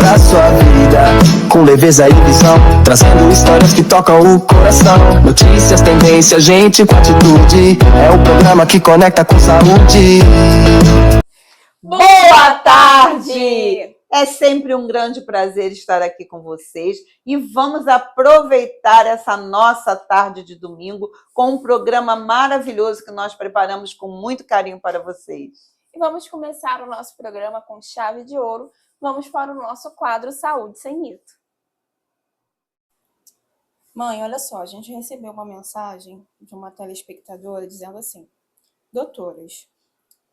na sua vida, com leveza e visão, trazendo histórias que tocam o coração. Notícias, tendências, gente com atitude, é o programa que conecta com saúde. Boa tarde! É sempre um grande prazer estar aqui com vocês e vamos aproveitar essa nossa tarde de domingo com um programa maravilhoso que nós preparamos com muito carinho para vocês. E vamos começar o nosso programa com chave de ouro. Vamos para o nosso quadro Saúde Sem Mito. Mãe, olha só, a gente recebeu uma mensagem de uma telespectadora dizendo assim: doutoras,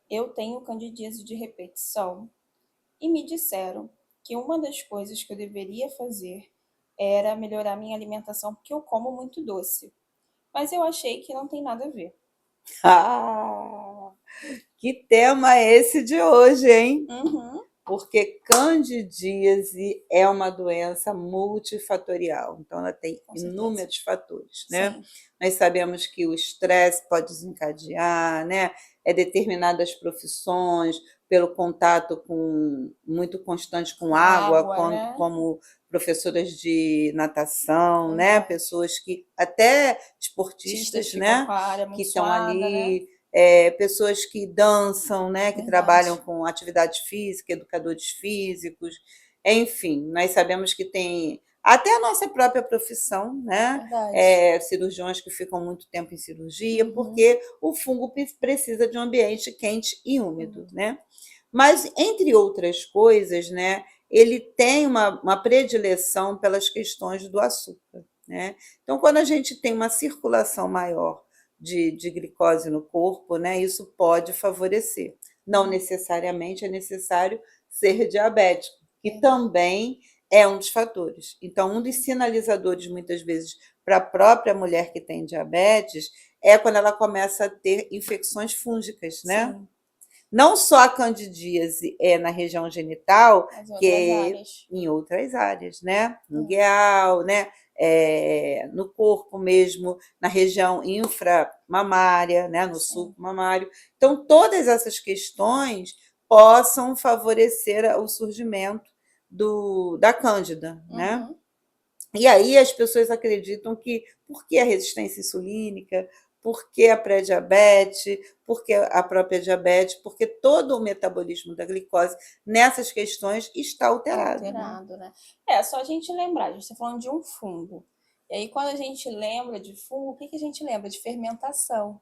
eu tenho candidíase de repetição e me disseram que uma das coisas que eu deveria fazer era melhorar minha alimentação porque eu como muito doce. Mas eu achei que não tem nada a ver. Ah, que tema é esse de hoje, hein? Uhum. Porque candidíase é uma doença multifatorial, então ela tem inúmeros fatores, né? Sim. Nós sabemos que o estresse pode desencadear, né? Determinadas profissões, pelo contato muito constante com água, né? como professoras de natação, né? Verdade. Pessoas que, até esportistas, Ficam né? com a área muito Que estão suada, ali. né? Pessoas que dançam, né, que Verdade. trabalham com atividade física, educadores físicos, enfim, nós sabemos que tem até a nossa própria profissão, né? Verdade. Cirurgiões que ficam muito tempo em cirurgia, Uhum. porque o fungo precisa de um ambiente quente e úmido, né? Mas, entre outras coisas, né, ele tem uma predileção pelas questões do açúcar, né? Então, quando a gente tem uma circulação maior de glicose no corpo, né, isso pode favorecer. Não necessariamente é necessário ser diabético, que também é um dos fatores. Então, um dos sinalizadores, muitas vezes, para a própria mulher que tem diabetes, é quando ela começa a ter infecções fúngicas, né? Sim. Não só a candidíase é na região genital, As que outras é áreas. em outras áreas, né? Ingueal, né? No corpo mesmo, na região inframamária, né? No sulco mamário. Então, todas essas questões possam favorecer o surgimento da cândida, né? Uhum. E aí as pessoas acreditam que, por que a resistência insulínica, por que a pré-diabetes, por que a própria diabetes, porque todo o metabolismo da glicose nessas questões está alterado. Alterado, né? Só a gente lembrar, a gente está falando de um fungo. E aí, quando a gente lembra de fungo, o que a gente lembra? De fermentação,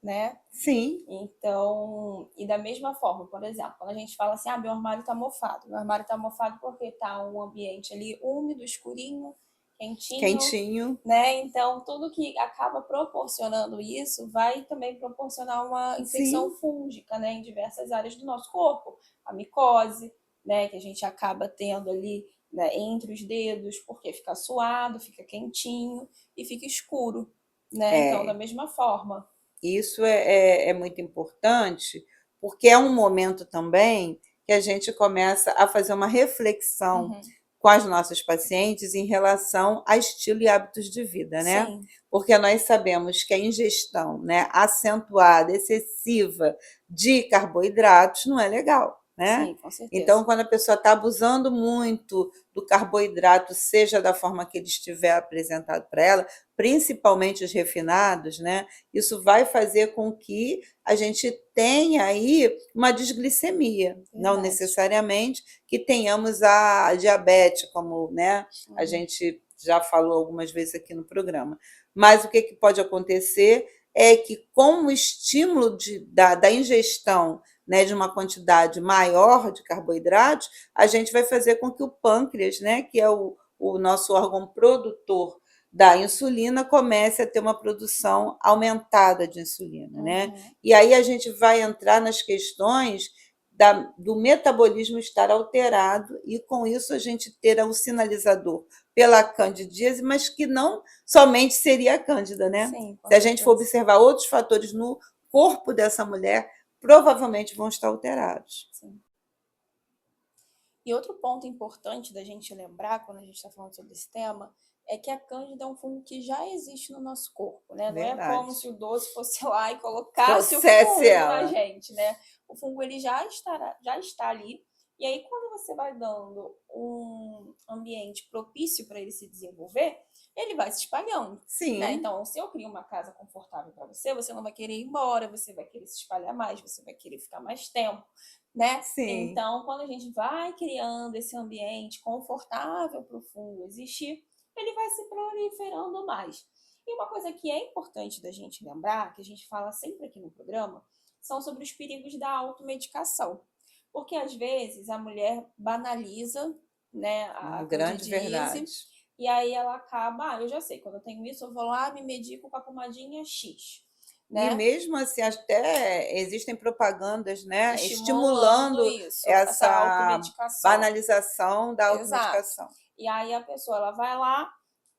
né? Sim. Então, e da mesma forma, por exemplo, quando a gente fala assim, meu armário está mofado. Meu armário está mofado porque está um ambiente ali úmido, escurinho, quentinho, né? Então, tudo que acaba proporcionando isso vai também proporcionar uma infecção fúngica, né, em diversas áreas do nosso corpo. A micose, né, que a gente acaba tendo ali, né, entre os dedos, porque fica suado, fica quentinho e fica escuro, né? Então, da mesma forma. Isso é muito importante, porque é um momento também que a gente começa a fazer uma reflexão com as nossas pacientes em relação a estilo e hábitos de vida, né? Sim. Porque nós sabemos que a ingestão, né, acentuada, excessiva de carboidratos não é legal, né? Sim, com certeza. Então, quando a pessoa está abusando muito do carboidrato, seja da forma que ele estiver apresentado para ela, principalmente os refinados, né? Isso vai fazer com que a gente tenha aí uma desglicemia, não necessariamente que tenhamos a diabetes, como, né, a gente já falou algumas vezes aqui no programa. Mas o que pode acontecer é que, com o estímulo da ingestão, né, de uma quantidade maior de carboidratos, a gente vai fazer com que o pâncreas, né, que é o nosso órgão produtor da insulina, comece a ter uma produção aumentada de insulina, né? E aí a gente vai entrar nas questões do metabolismo estar alterado e, com isso, a gente ter um sinalizador pela candidíase, mas que não somente seria a cândida, né? Sim, se a gente for observar outros fatores no corpo dessa mulher, provavelmente vão estar alterados. Sim. E outro ponto importante da gente lembrar, quando a gente está falando sobre esse tema, é que a cândida é um fungo que já existe no nosso corpo, né? Verdade. Não é como se o doce fosse lá e colocasse Trouxesse o fungo ela na gente, né? O fungo ele já está ali. E aí, quando você vai dando um ambiente propício para ele se desenvolver, ele vai se espalhando. Sim. Né? Então, se eu crio uma casa confortável para você, você não vai querer ir embora, você vai querer se espalhar mais, você vai querer ficar mais tempo, né? Sim. Então, quando a gente vai criando esse ambiente confortável para o fungo existir, ele vai se proliferando mais. E uma coisa que é importante da gente lembrar, que a gente fala sempre aqui no programa, são sobre os perigos da automedicação. Porque, às vezes, a mulher banaliza, né, a grande candidíase, verdade. E aí ela acaba, eu já sei, quando eu tenho isso, eu vou lá, me medico com a pomadinha X. Né? E mesmo assim, até existem propagandas, né, estimulando isso, essa automedicação. Banalização da automedicação. Exato. E aí a pessoa ela vai lá,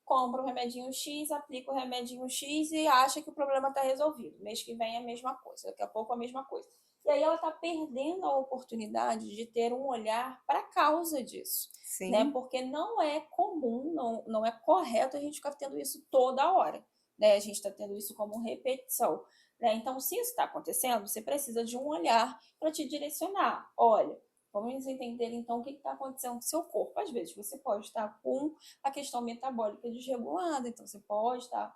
compra o remedinho X, aplica o remedinho X e acha que o problema está resolvido. Mês que vem é a mesma coisa, daqui a pouco a mesma coisa. E aí ela está perdendo a oportunidade de ter um olhar para a causa disso. Sim. Né? Porque não é comum, não é correto a gente ficar tendo isso toda hora. Né? A gente está tendo isso como repetição. Né? Então, se isso está acontecendo, você precisa de um olhar para te direcionar. Olha, vamos entender então o que está acontecendo com o seu corpo. Às vezes você pode estar com a questão metabólica desregulada, então você pode estar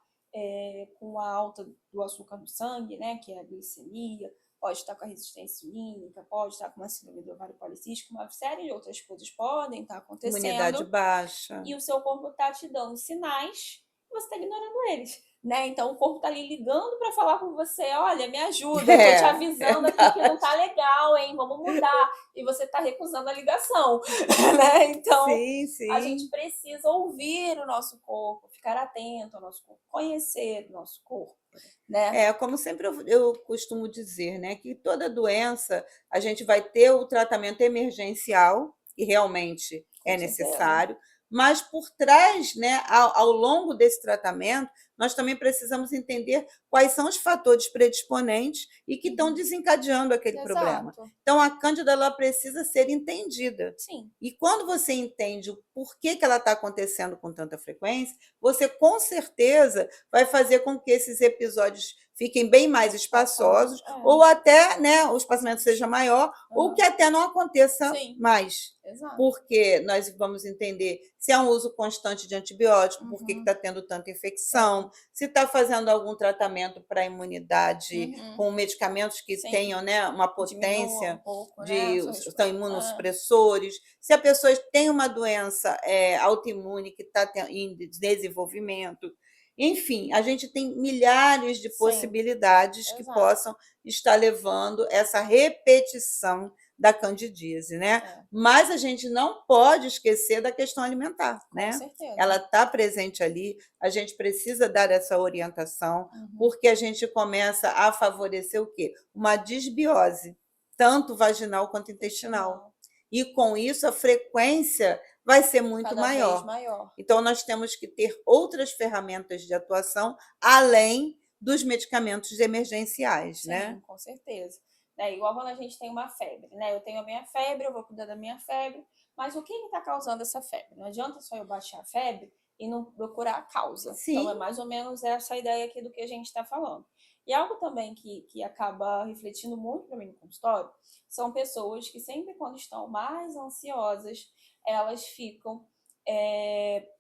com a alta do açúcar no sangue, né, que é a glicemia, pode estar com a resistência insulínica, pode estar com uma síndrome do ovário policístico, uma série de outras coisas podem estar acontecendo. Imunidade baixa. E o seu corpo está te dando sinais e você está ignorando eles. Né? Então o corpo está ali ligando para falar com você, olha, me ajuda, eu tô te avisando aqui que não tá legal, hein? Vamos mudar. E você tá recusando a ligação. Né? Então sim. A gente precisa ouvir o nosso corpo, ficar atento ao nosso corpo, conhecer o nosso corpo. Né? Como sempre eu costumo dizer, né, que toda doença a gente vai ter o tratamento emergencial, que realmente é necessário, mas por trás, né, ao longo desse tratamento, nós também precisamos entender quais são os fatores predisponentes e que estão desencadeando aquele problema. Então, a Cândida ela precisa ser entendida. Sim. E quando você entende o porquê que ela está acontecendo com tanta frequência, você com certeza vai fazer com que esses episódios fiquem bem mais espaçosos, ou até, né, o espaçamento seja maior, ou que até não aconteça mais. Exato. Porque nós vamos entender se há um uso constante de antibiótico, por que está tendo tanta infecção, se está fazendo algum tratamento para a imunidade com medicamentos que tenham, né, uma potência, são imunossupressores, se a pessoa tem uma doença autoimune que está em desenvolvimento. Enfim, a gente tem milhares de possibilidades que possam estar levando essa repetição da candidíase, né? Mas a gente não pode esquecer da questão alimentar, né? Com certeza. Ela está presente ali, a gente precisa dar essa orientação, porque a gente começa a favorecer o quê? Uma disbiose, tanto vaginal quanto intestinal. E com isso a frequência vai ser muito maior. Então nós temos que ter outras ferramentas de atuação além dos medicamentos emergenciais, né? Com certeza. Igual quando a gente tem uma febre, né? Eu tenho a minha febre, eu vou cuidar da minha febre, mas o que está causando essa febre? Não adianta só eu baixar a febre e não procurar a causa. Sim. Então é mais ou menos essa ideia aqui do que a gente está falando. E algo também que acaba refletindo muito para mim no consultório são pessoas que sempre quando estão mais ansiosas, elas ficam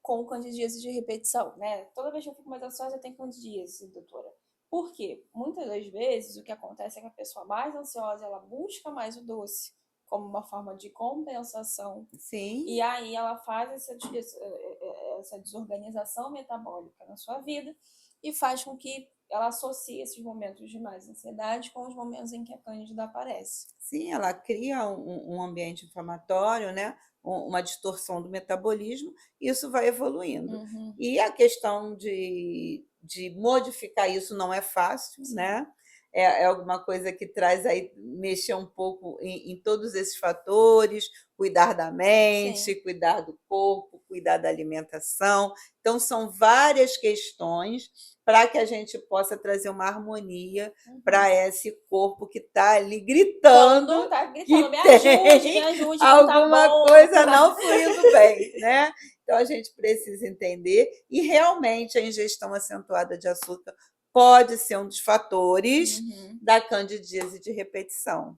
com candidíase de repetição, né? Toda vez que eu fico mais ansiosa, eu tenho candidíase, doutora. Por quê? Muitas das vezes o que acontece é que a pessoa mais ansiosa, ela busca mais o doce como uma forma de compensação. Sim. E aí ela faz essa desorganização metabólica na sua vida e faz com que ela associe esses momentos de mais ansiedade com os momentos em que a cândida aparece. Sim, ela cria um ambiente inflamatório, né? Uma distorção do metabolismo, e isso vai evoluindo. E a questão de modificar isso não é fácil, né? É alguma coisa que traz aí, mexer um pouco em todos esses fatores, cuidar da mente, cuidar do corpo, cuidar da alimentação. Então, são várias questões para que a gente possa trazer uma harmonia para esse corpo que está ali gritando, que me ajude, alguma não tá bom. Coisa não fluindo bem, né? Então, a gente precisa entender, e realmente a ingestão acentuada de açúcar pode ser um dos fatores da candidíase de repetição.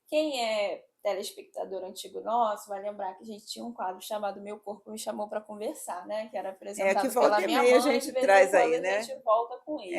Quem é telespectador antigo nosso vai lembrar que a gente tinha um quadro chamado Meu Corpo Me Chamou para Conversar, né? Que era apresentado que volta pela e minha meia mãe, a gente de vez traz em quando aí, né? A gente volta com ele.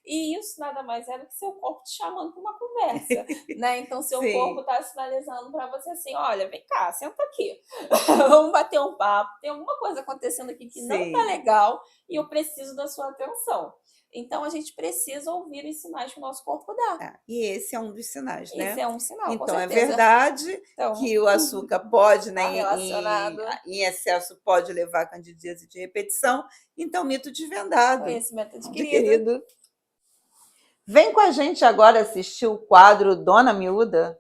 E isso nada mais é do que seu corpo te chamando para uma conversa, né? Então, seu corpo está sinalizando para você assim, olha, vem cá, senta aqui. Vamos bater um papo. Tem alguma coisa acontecendo aqui que não tá legal e eu preciso da sua atenção. Então, a gente precisa ouvir os sinais que o nosso corpo dá. E esse é um dos sinais, né? Esse é um sinal, então, com certeza. É verdade que o açúcar pode, né, relacionado. em excesso, pode levar a candidíase de repetição. Então, mito desvendado. Conhecimento adquirido. Vem com a gente agora assistir o quadro Dona Miúda.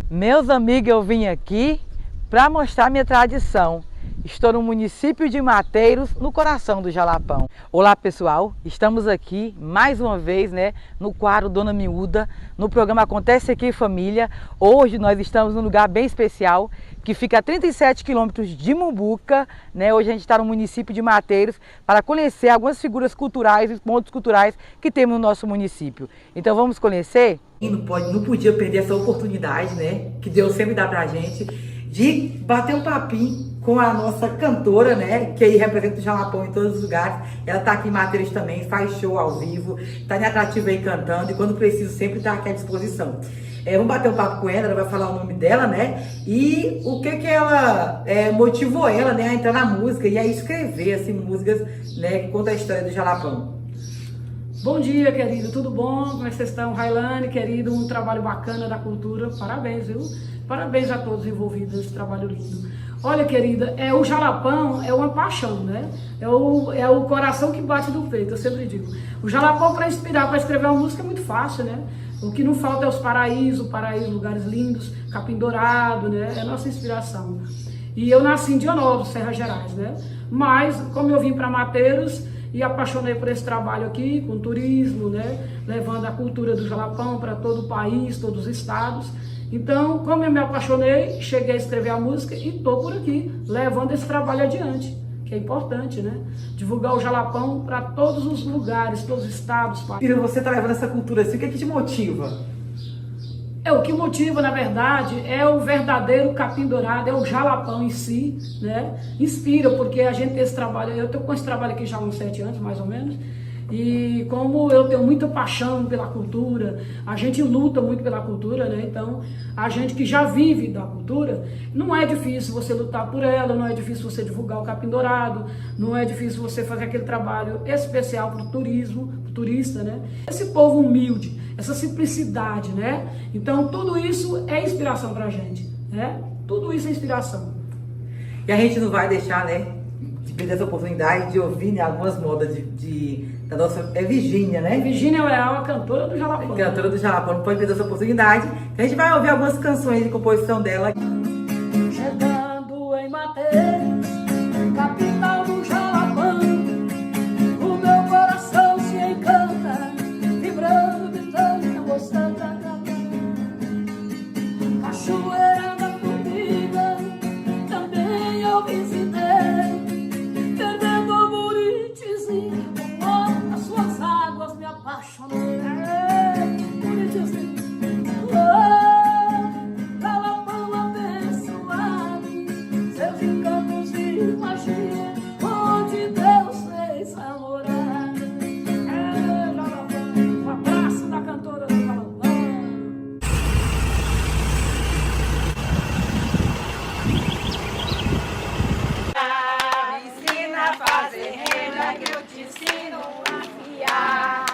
Meus amigos, eu vim aqui para mostrar minha tradição. Estou no município de Mateiros, no coração do Jalapão. Olá pessoal, estamos aqui mais uma vez, né, no quadro Dona Miúda, no programa Acontece Aqui Família. Hoje nós estamos num lugar bem especial, que fica a 37 quilômetros de Mumbuca, né? Hoje a gente está no município de Mateiros para conhecer algumas figuras culturais e pontos culturais que temos no nosso município. Então vamos conhecer? Não podia perder essa oportunidade, né, que Deus sempre dá pra gente, de bater um papinho com a nossa cantora, né, que aí representa o Jalapão em todos os lugares. Ela tá aqui em Mateiros também, faz show ao vivo, tá em Atrativa aí cantando, e quando preciso sempre tá aqui à disposição. Vamos bater um papo com ela vai falar o nome dela, né, e o que ela motivou ela, né, a entrar na música e a escrever, assim, músicas, né, que contam a história do Jalapão. Bom dia, querido, tudo bom? Como é que vocês estão? Railane, querido, um trabalho bacana da cultura, parabéns, viu? Parabéns a todos envolvidos nesse trabalho lindo. Olha, querida, o Jalapão é uma paixão, né? É o coração que bate no peito, eu sempre digo. O Jalapão, para inspirar, para escrever uma música é muito fácil, né? O que não falta é os paraísos, lugares lindos, Capim Dourado, né? É a nossa inspiração. E eu nasci em Dianópolis, Serra Gerais, né? Mas, como eu vim para Mateiros, e apaixonei por esse trabalho aqui, com turismo, né? Levando a cultura do Jalapão para todo o país, todos os estados. Então, como eu me apaixonei, cheguei a escrever a música e estou por aqui, levando esse trabalho adiante, que é importante, né? Divulgar o Jalapão para todos os lugares, todos os estados. Filho, você está levando essa cultura assim, o que te motiva? O que motiva, na verdade, é o verdadeiro Capim Dourado, é o Jalapão em si, né? Inspira, porque a gente tem esse trabalho, eu estou com esse trabalho aqui já há uns 7 anos, mais ou menos, e como eu tenho muita paixão pela cultura, a gente luta muito pela cultura, né? Então, a gente que já vive da cultura, não é difícil você lutar por ela, não é difícil você divulgar o Capim Dourado, não é difícil você fazer aquele trabalho especial para o turismo, para o turista, né? Esse povo humilde, essa simplicidade, né? Então, tudo isso é inspiração pra gente, né? Tudo isso é inspiração. E a gente não vai deixar, né, de perder essa oportunidade de ouvir, né, algumas modas da nossa... Virgínia, né? Virgínia Leal, a cantora do Jalapão. A cantora do Jalapão, não pode perder essa oportunidade. A gente vai ouvir algumas canções de composição dela. Chegando em Mateiros, capital do Jalapão, o meu coração se encanta, vibrando de tanta emoção. Cachoeira da Formiga, também eu visitei, perdendo o Buritizinho, com as suas águas me apaixonei. Buritizinho, Jalapão abençoado, seus encantos e magia, onde Deus fez a morada. Jalapão, um abraço da cantora do Jalapão. Me ensina a fazer renda que eu te ensino a fiar.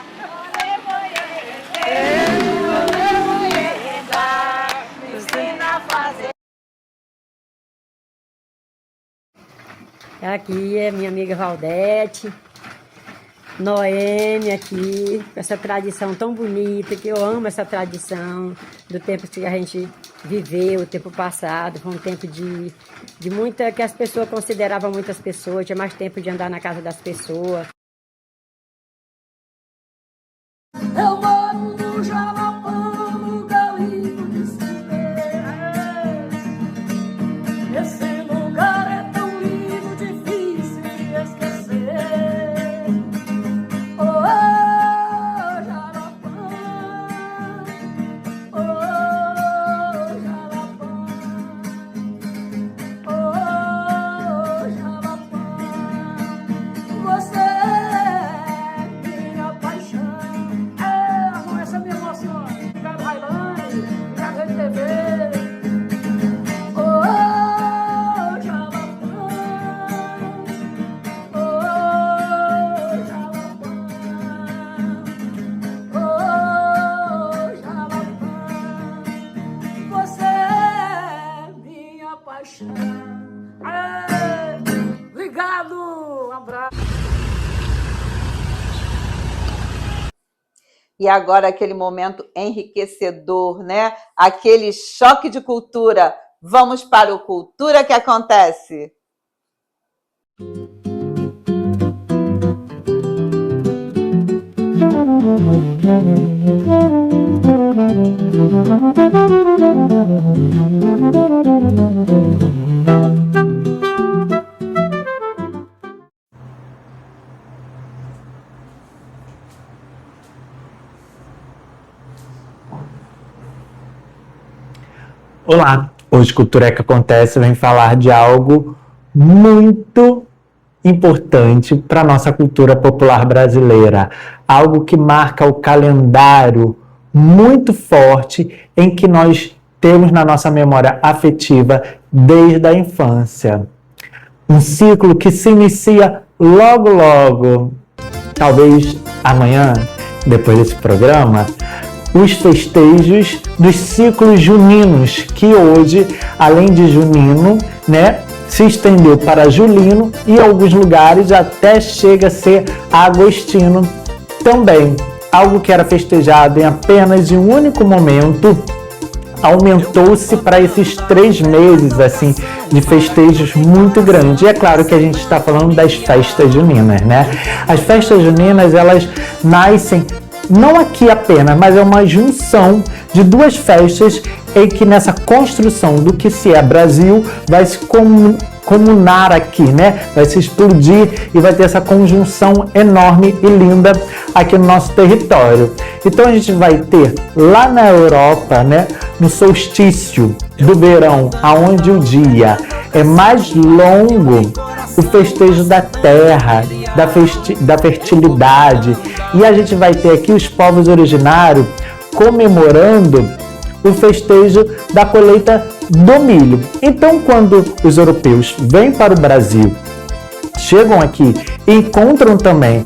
Me ensina a fazer. Aqui é minha amiga Valdete, Noêmia aqui, com essa tradição tão bonita, que eu amo essa tradição do tempo que a gente viveu, o tempo passado, foi um tempo de muita, que as pessoas consideravam muitas pessoas, tinha mais tempo de andar na casa das pessoas. Eu moro no Jalapão, lugar lindo de se ver. E agora aquele momento enriquecedor, né? Aquele choque de cultura. Vamos para o Cultura que Acontece. Olá, hoje Cultura que Acontece vem falar de algo muito importante para a nossa cultura popular brasileira, algo que marca o calendário muito forte em que nós temos na nossa memória afetiva desde a infância. Um ciclo que se inicia logo, talvez amanhã, depois desse programa, os festejos dos ciclos juninos, que hoje, além de junino, né, se estendeu para julino e em alguns lugares até chega a ser agostino também. Algo que era festejado em apenas um único momento, aumentou-se para esses 3 meses assim, de festejos muito grandes. E é claro que a gente está falando das festas juninas, né? As festas juninas, elas nascem não aqui apenas, mas é uma junção de 2 festas em que nessa construção do que se é Brasil vai se comunar aqui, né? Vai se explodir e vai ter essa conjunção enorme e linda aqui no nosso território. Então a gente vai ter lá na Europa, né, no solstício do verão, aonde o dia é mais longo, o festejo da terra, da fertilidade. E a gente vai ter aqui os povos originários comemorando o festejo da colheita do milho. Então, quando os europeus vêm para o Brasil, chegam aqui e encontram também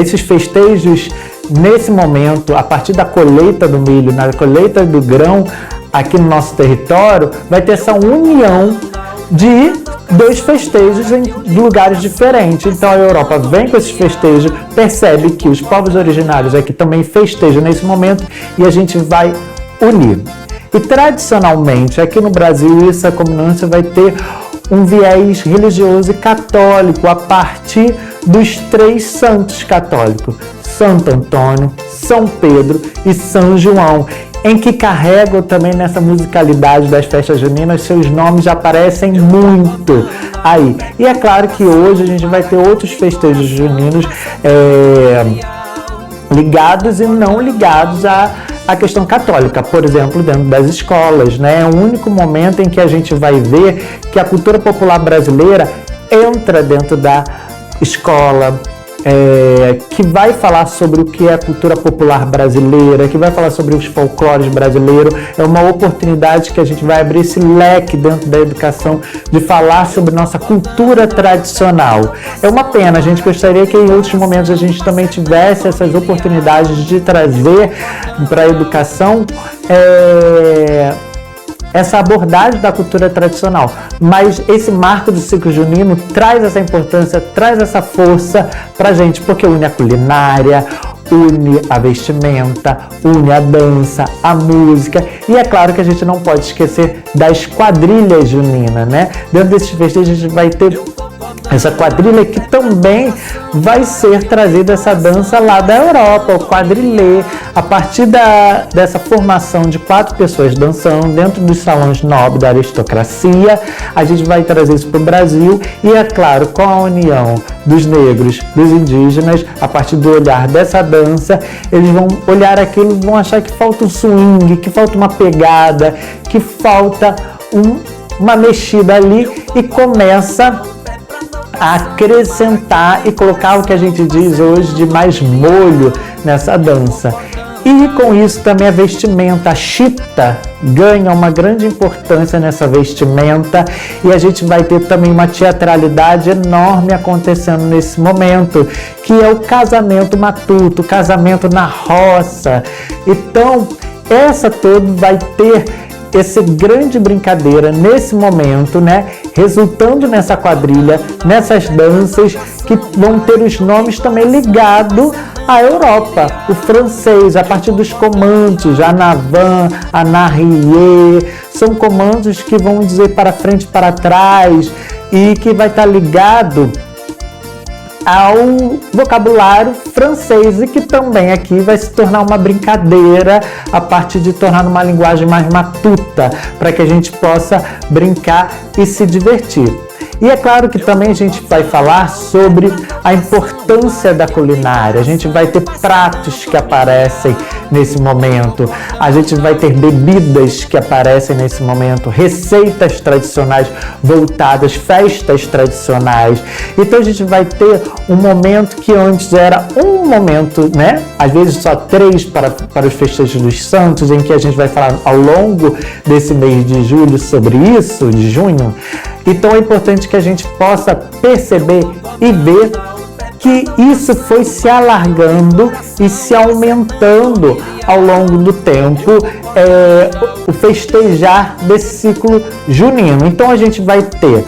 esses festejos nesse momento, a partir da colheita do milho, na colheita do grão aqui no nosso território, vai ter essa união de 2 festejos em lugares diferentes. Então a Europa vem com esses festejos, percebe que os povos originários aqui também festejam nesse momento e a gente vai unir. E tradicionalmente aqui no Brasil essa comunância vai ter um viés religioso e católico a partir dos 3 santos católicos: Santo Antônio, São Pedro e São João, em que carregam também nessa musicalidade das festas juninas, seus nomes já aparecem muito aí. E é claro que hoje a gente vai ter outros festejos juninos ligados e não ligados à questão católica, por exemplo, dentro das escolas, né? É o único momento em que a gente vai ver que a cultura popular brasileira entra dentro da escola, que vai falar sobre o que é a cultura popular brasileira, que vai falar sobre os folclores brasileiros. É uma oportunidade que a gente vai abrir esse leque dentro da educação de falar sobre nossa cultura tradicional. É uma pena, a gente gostaria que em outros momentos a gente também tivesse essas oportunidades de trazer para a educação essa abordagem da cultura tradicional, mas esse marco do ciclo junino traz essa importância, traz essa força pra gente, porque une a culinária, une a vestimenta, une a dança, a música, e é claro que a gente não pode esquecer das quadrilhas juninas, né? Dentro desses festejos a gente vai ter essa quadrilha que também vai ser trazida essa dança lá da Europa, o quadrilê, a partir dessa formação de 4 pessoas dançando dentro dos salões nobres da aristocracia. A gente vai trazer isso para o Brasil e, é claro, com a união dos negros, dos indígenas, a partir do olhar dessa dança, eles vão olhar aquilo e vão achar que falta um swing, que falta uma pegada, que falta uma mexida ali, e começa a acrescentar e colocar o que a gente diz hoje de mais molho nessa dança. E com isso também a vestimenta, a chita, ganha uma grande importância nessa vestimenta, e a gente vai ter também uma teatralidade enorme acontecendo nesse momento, que é o casamento matuto, o casamento na roça. Então, essa toda vai ter essa grande brincadeira nesse momento, né? Resultando nessa quadrilha, nessas danças que vão ter os nomes também ligados a Europa, o francês, a partir dos comandos, a Navan, a Narrier, são comandos que vão dizer para frente e para trás e que vai estar ligado ao vocabulário francês e que também aqui vai se tornar uma brincadeira a partir de tornar uma linguagem mais matuta, para que a gente possa brincar e se divertir. E é claro que também a gente vai falar sobre a importância da culinária. A gente vai ter pratos que aparecem nesse momento, a gente vai ter bebidas que aparecem nesse momento, receitas tradicionais voltadas, festas tradicionais. Então a gente vai ter um momento que antes era um momento, né? Às vezes só 3 para os festejos dos santos, em que a gente vai falar ao longo desse mês de julho sobre isso, de junho. Então é importante que a gente possa perceber e ver que isso foi se alargando e se aumentando ao longo do tempo, o festejar desse ciclo junino. Então a gente vai ter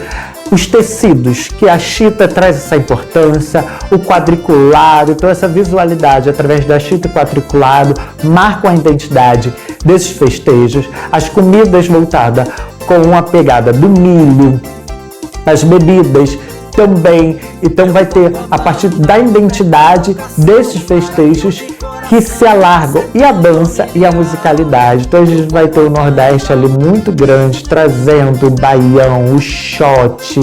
os tecidos, que a chita traz essa importância, o quadriculado, então essa visualidade através da chita e quadriculado marcam a identidade desses festejos, as comidas voltadas com a pegada do milho, as bebidas também. Então vai ter a partir da identidade desses festejos que se alargam, e a dança e a musicalidade. Então a gente vai ter o Nordeste ali muito grande, trazendo o baião, o shot,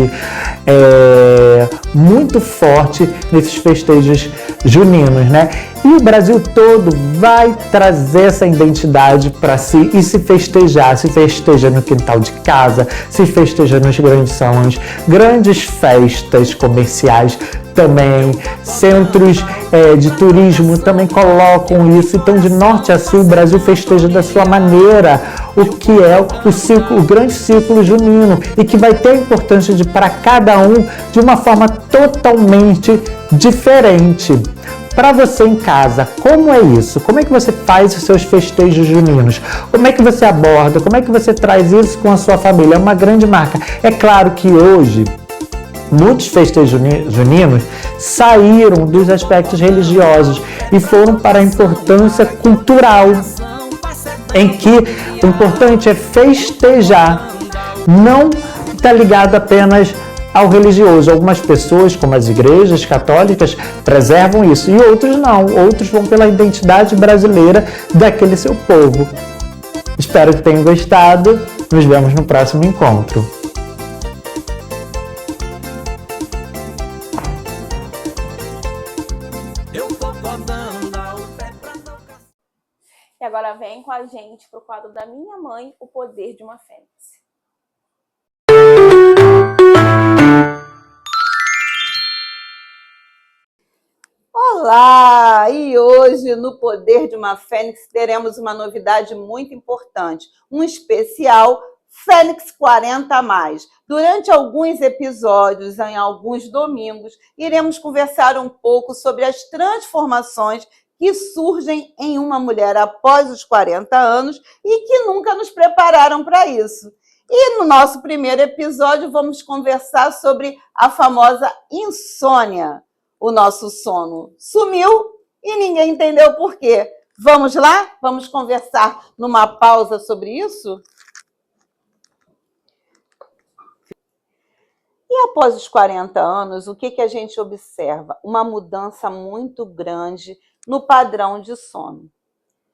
muito forte nesses festejos juninos, né? E o Brasil todo vai trazer essa identidade para si e se festejar. Se festeja no quintal de casa, se festeja nos grandes salões, grandes festas comerciais também, centros de turismo também colocam isso. Então, de norte a sul, o Brasil festeja da sua maneira o que é o grande ciclo junino, e que vai ter a importância de para cada um de uma forma totalmente diferente. Para você em casa, como é isso? Como é que você faz os seus festejos juninos? Como é que você aborda? Como é que você traz isso com a sua família? É uma grande marca. É claro que hoje muitos festejos juninos saíram dos aspectos religiosos e foram para a importância cultural, em que o importante é festejar, não está ligado apenas ao religioso. Algumas pessoas, como as igrejas católicas, preservam isso, e outros não. Outros vão pela identidade brasileira daquele seu povo. Espero que tenham gostado. Nos vemos no próximo encontro. E agora vem com a gente pro quadro da Minha Mãe, O Poder de uma Fênix. Olá! E hoje, no Poder de uma Fênix, teremos uma novidade muito importante, um especial Fênix 40+. Durante alguns episódios, em alguns domingos, iremos conversar um pouco sobre as transformações que surgem em uma mulher após os 40 anos e que nunca nos prepararam para isso. E no nosso primeiro episódio, vamos conversar sobre a famosa insônia. O nosso sono sumiu e ninguém entendeu por quê. Vamos lá? Vamos conversar numa pausa sobre isso? E após os 40 anos, o que a gente observa? Uma mudança muito grande no padrão de sono.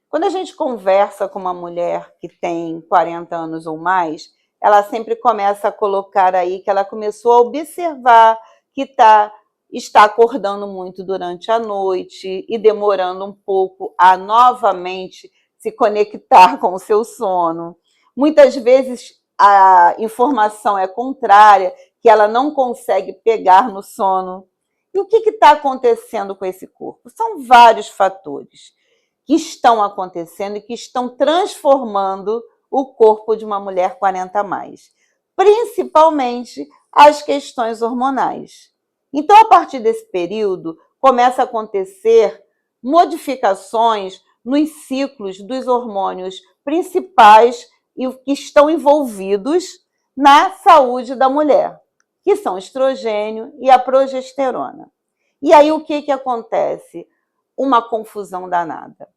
Quando a gente conversa com uma mulher que tem 40 anos ou mais, ela sempre começa a colocar aí que ela começou a observar que está acordando muito durante a noite e demorando um pouco a novamente se conectar com o seu sono. Muitas vezes a informação é contrária, que ela não consegue pegar no sono. E o que está acontecendo com esse corpo? São vários fatores que estão acontecendo e que estão transformando o corpo de uma mulher 40+, principalmente as questões hormonais. Então, a partir desse período, começa a acontecer modificações nos ciclos dos hormônios principais e que estão envolvidos na saúde da mulher, que são o estrogênio e a progesterona. E aí o que acontece? uma confusão danada.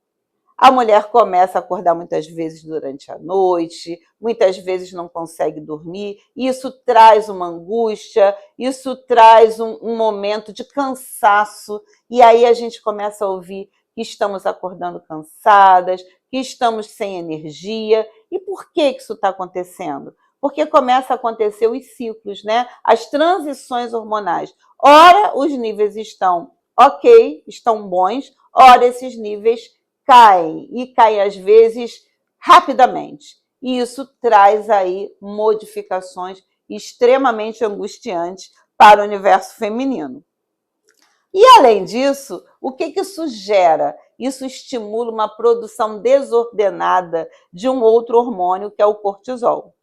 A mulher começa a acordar muitas vezes durante a noite, muitas vezes não consegue dormir, e isso traz uma angústia, isso traz um momento de cansaço, e aí a gente começa a ouvir que estamos acordando cansadas, que estamos sem energia. E por que isso está acontecendo? Porque começa a acontecer os ciclos, né? As transições hormonais. Ora, os níveis estão ok, estão bons, ora, esses níveis caem, e caem às vezes rapidamente. E isso traz aí modificações extremamente angustiantes para o universo feminino. E, além disso, o que isso gera? Isso estimula uma produção desordenada de um outro hormônio, que é o cortisol.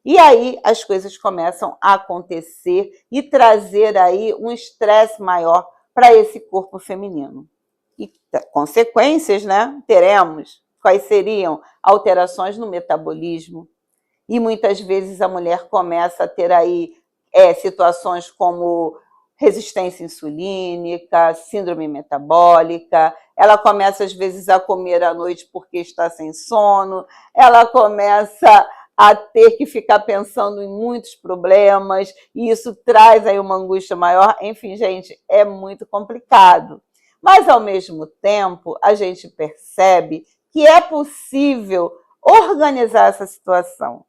E aí as coisas começam a acontecer e trazer aí um estresse maior para esse corpo feminino. E consequências, né, teremos. Quais seriam? Alterações no metabolismo. E muitas vezes a mulher começa a ter aí situações como resistência insulínica, síndrome metabólica, ela começa às vezes a comer à noite porque está sem sono, ela começa a ter que ficar pensando em muitos problemas, e isso traz aí uma angústia maior. Enfim, gente, é muito complicado. Mas, ao mesmo tempo, a gente percebe que é possível organizar essa situação.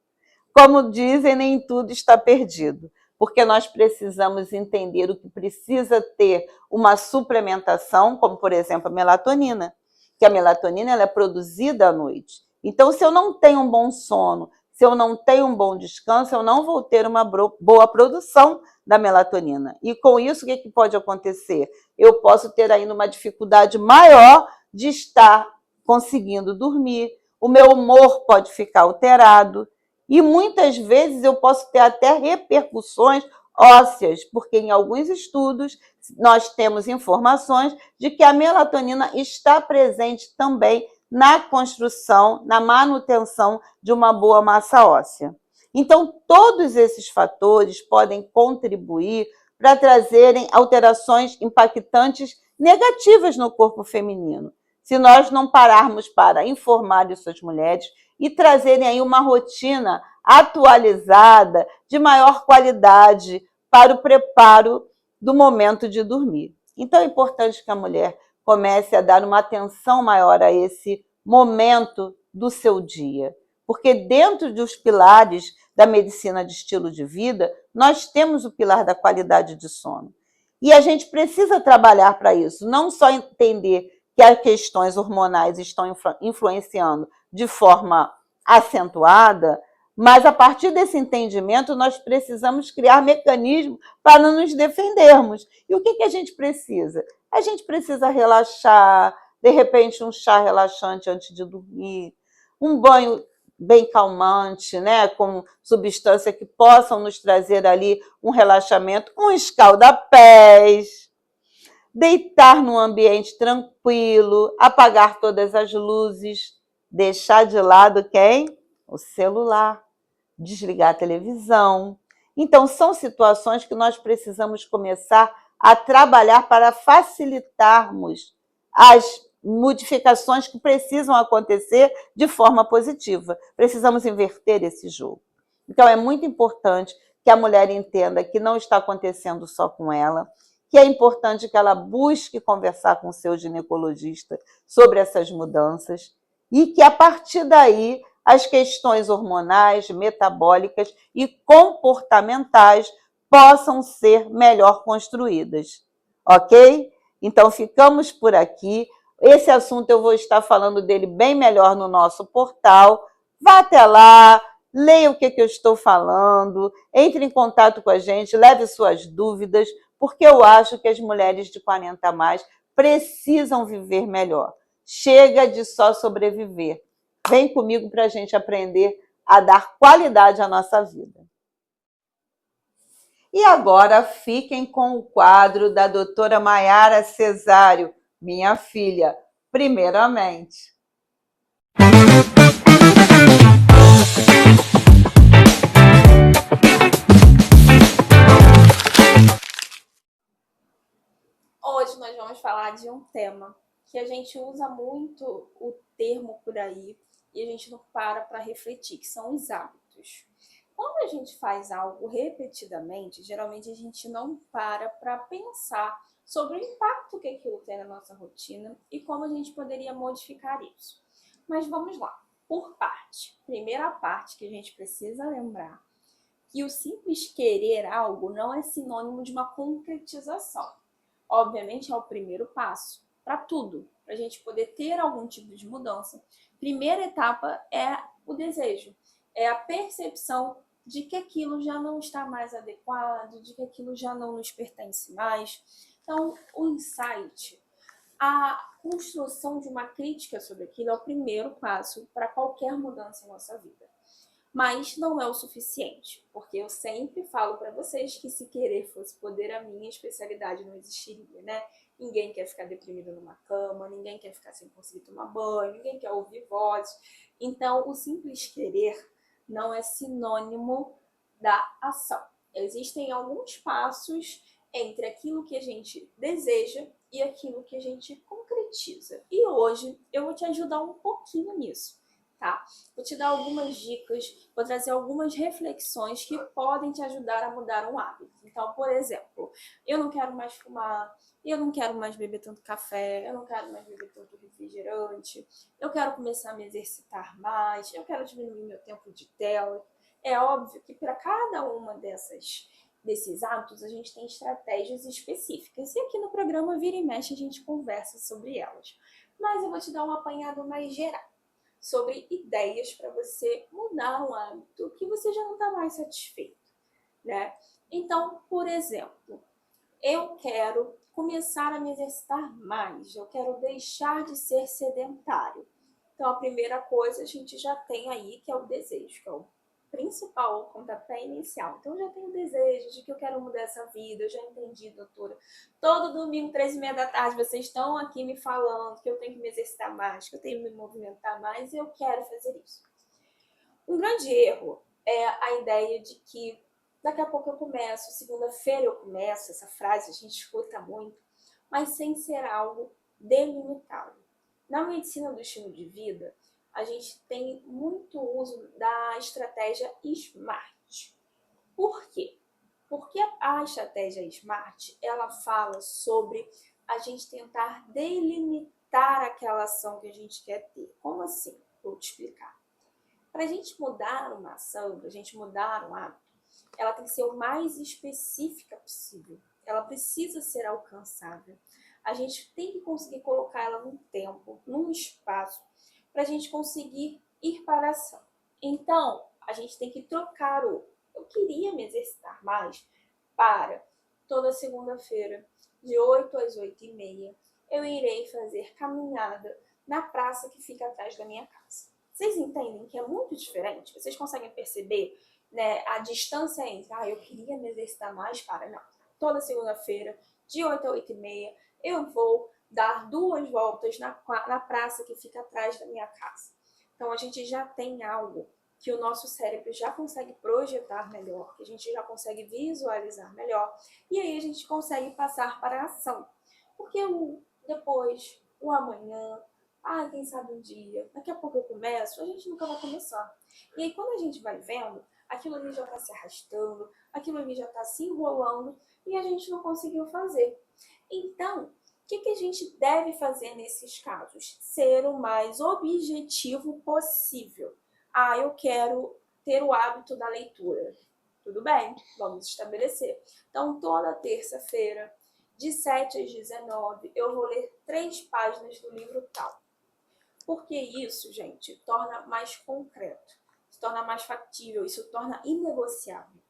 Como dizem, nem tudo está perdido, porque nós precisamos entender o que precisa ter uma suplementação, como, por exemplo, a melatonina, que a melatonina ela é produzida à noite. Então, se eu não tenho um bom sono, se eu não tenho um bom descanso, eu não vou ter uma boa produção da melatonina. E com isso, o que pode acontecer? Eu posso ter ainda uma dificuldade maior de estar conseguindo dormir, o meu humor pode ficar alterado, e muitas vezes eu posso ter até repercussões ósseas, porque em alguns estudos nós temos informações de que a melatonina está presente também na construção, na manutenção de uma boa massa óssea. Então, todos esses fatores podem contribuir para trazerem alterações impactantes negativas no corpo feminino, se nós não pararmos para informar essas mulheres e trazerem aí uma rotina atualizada, de maior qualidade, para o preparo do momento de dormir. Então, é importante que a mulher comece a dar uma atenção maior a esse momento do seu dia, porque dentro dos pilares da medicina de estilo de vida, nós temos o pilar da qualidade de sono. E a gente precisa trabalhar para isso, não só entender que as questões hormonais estão influenciando de forma acentuada, mas a partir desse entendimento nós precisamos criar mecanismos para nos defendermos. E o que a gente precisa? A gente precisa relaxar, de repente um chá relaxante antes de dormir, um banho bem calmante, né, com substâncias que possam nos trazer ali um relaxamento, um escalda-pés, deitar num ambiente tranquilo, apagar todas as luzes, deixar de lado quem? O celular, desligar a televisão. Então, são situações que nós precisamos começar a trabalhar para facilitarmos as modificações que precisam acontecer de forma positiva. Precisamos inverter esse jogo. Então, é muito importante que a mulher entenda que não está acontecendo só com ela, que é importante que ela busque conversar com o seu ginecologista sobre essas mudanças e que, a partir daí, as questões hormonais, metabólicas e comportamentais possam ser melhor construídas. Ok? Então, ficamos por aqui. Esse assunto eu vou estar falando dele bem melhor no nosso portal. Vá até lá, leia o que eu estou falando, entre em contato com a gente, leve suas dúvidas, porque eu acho que as mulheres de 40 a mais precisam viver melhor. Chega de só sobreviver. Vem comigo para a gente aprender a dar qualidade à nossa vida. E agora fiquem com o quadro da doutora Maiara Cesário, minha filha, primeiramente. Hoje nós vamos falar de um tema que a gente usa muito o termo por aí e a gente não para refletir, que são os hábitos. Quando a gente faz algo repetidamente, geralmente a gente não para pensar sobre o impacto que aquilo tem na nossa rotina e como a gente poderia modificar isso. Mas vamos lá, por parte. Primeira parte que a gente precisa lembrar, que o simples querer algo não é sinônimo de uma concretização. Obviamente é o primeiro passo para tudo, para a gente poder ter algum tipo de mudança. Primeira etapa é o desejo, é a percepção de que aquilo já não está mais adequado, de que aquilo já não nos pertence mais. Então, o insight, a construção de uma crítica sobre aquilo é o primeiro passo para qualquer mudança em nossa vida. Mas não é o suficiente, porque eu sempre falo para vocês que se querer fosse poder, a minha especialidade não existiria, né? Ninguém quer ficar deprimido numa cama, ninguém quer ficar sem conseguir tomar banho, ninguém quer ouvir vozes. Então, o simples querer não é sinônimo da ação. Existem alguns passos entre aquilo que a gente deseja e aquilo que a gente concretiza. E hoje eu vou te ajudar um pouquinho nisso, tá? Vou te dar algumas dicas, vou trazer algumas reflexões que podem te ajudar a mudar um hábito. Então, por exemplo, eu não quero mais fumar, eu não quero mais beber tanto café, eu não quero mais beber tanto refrigerante, eu quero começar a me exercitar mais, eu quero diminuir meu tempo de tela. É óbvio que para cada uma desses hábitos a gente tem estratégias específicas e aqui no programa Vira e Mexe a gente conversa sobre elas. Mas eu vou te dar um apanhado mais geral sobre ideias para você mudar um hábito que você já não está mais satisfeito, né? Então, por exemplo, eu quero começar a me exercitar mais, eu quero deixar de ser sedentário. Então, a primeira coisa a gente já tem aí, que é o desejo, que é o principal, o pontapé inicial. Então, eu já tenho o desejo de que eu quero mudar essa vida, eu já entendi, doutora. Todo domingo, 13h30 da tarde, vocês estão aqui me falando que eu tenho que me exercitar mais, que eu tenho que me movimentar mais, e eu quero fazer isso. Um grande erro é a ideia de que daqui a pouco eu começo, segunda-feira eu começo, essa frase a gente escuta muito, mas sem ser algo delimitado. Na medicina do estilo de vida, a gente tem muito uso da estratégia SMART. Por quê? Porque a estratégia SMART, ela fala sobre a gente tentar delimitar aquela ação que a gente quer ter. Como assim? Vou te explicar. Para a gente mudar uma ação, para a gente mudar um hábito, ela tem que ser o mais específica possível. Ela precisa ser alcançável. A gente tem que conseguir colocar ela num tempo, num espaço, para a gente conseguir ir para a ação. Então, a gente tem que trocar o eu queria me exercitar mais para toda segunda-feira, de 8 às 8h30, eu irei fazer caminhada na praça que fica atrás da minha casa. Vocês entendem que é muito diferente? Vocês conseguem perceber, né, a distância entre eu queria me exercitar mais para... Não, toda segunda-feira, de 8 a 8h30, eu vou dar 2 voltas na praça que fica atrás da minha casa. Então, a gente já tem algo que o nosso cérebro já consegue projetar melhor, que a gente já consegue visualizar melhor, e aí a gente consegue passar para a ação. Porque o depois, o amanhã, quem sabe um dia, daqui a pouco eu começo, a gente nunca vai começar. E aí quando a gente vai vendo, aquilo ali já está se arrastando, aquilo ali já está se enrolando, e a gente não conseguiu fazer. Então, o que a gente deve fazer nesses casos? Ser o mais objetivo possível. Eu quero ter o hábito da leitura. Tudo bem, vamos estabelecer. Então, toda terça-feira, de 7 às 19, eu vou ler 3 páginas do livro tal. Porque isso, gente, torna mais concreto, se torna mais factível, isso torna inegociável.